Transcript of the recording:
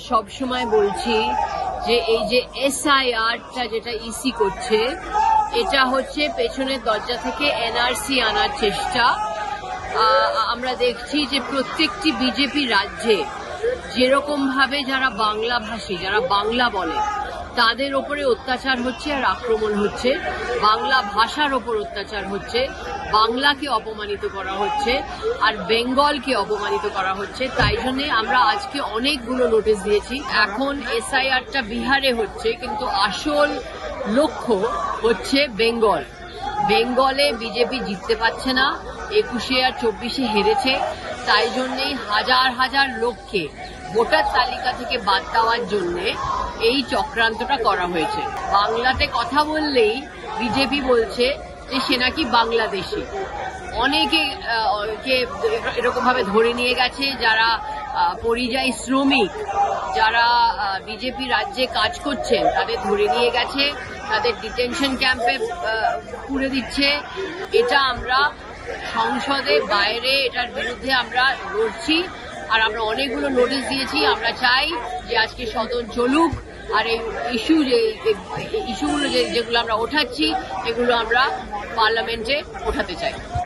সব সময় বলছি যে এই যে এসআইআরটা যেটা ইসি করছে এটা হচ্ছে পেছনের দরজা থেকে এনআরসি আনার চেষ্টা। আমরা দেখছি যে প্রত্যেকটি বিজেপি রাজ্যে যেরকম ভাবে যারা বাংলা ভাষী, যারা বাংলা বলে, তাদের ওপরে অত্যাচার হচ্ছে আর আক্রমণ হচ্ছে, বাংলা ভাষার ওপর অত্যাচার হচ্ছে, বাংলাকে অপমানিত করা হচ্ছে আর বেঙ্গলকে অপমানিত করা হচ্ছে। তাই জন্য আমরা আজকে অনেকগুলো নোটিশ দিয়েছি। এখন এসআইআরটা বিহারে হচ্ছে, কিন্তু আসল লক্ষ্য হচ্ছে বেঙ্গল। বেঙ্গলে বিজেপি জিততে পারছে না, 21 আর 24 হেরেছে। তাই জন্যই হাজার হাজার লোককে ভোটার তালিকা থেকে বাদ দেওয়ার জন্য এই চক্রান্তটা করা হয়েছে। বাংলাতে কথা বললেই বিজেপি বলছে যে সে নাকি বাংলাদেশি। অনেকে এরকম ভাবে ধরে নিয়ে গেছে, যারা পরিযায়ী শ্রমিক, যারা বিজেপি রাজ্যে কাজ করছেন তাদের ধরে নিয়ে গেছে, তাদের ডিটেনশন ক্যাম্পে পুরে দিচ্ছে। এটা আমরা সংসদের বাইরে এটার বিরুদ্ধে আমরা লড়ছি আর আমরা অনেকগুলো নোটিশ দিয়েছি। আমরা চাই যে আজকে সদন চলুক আর এই ইস্যুগুলো যেগুলো আমরা ওঠাচ্ছি এগুলো আমরা পার্লামেন্টে ওঠাতে চাই।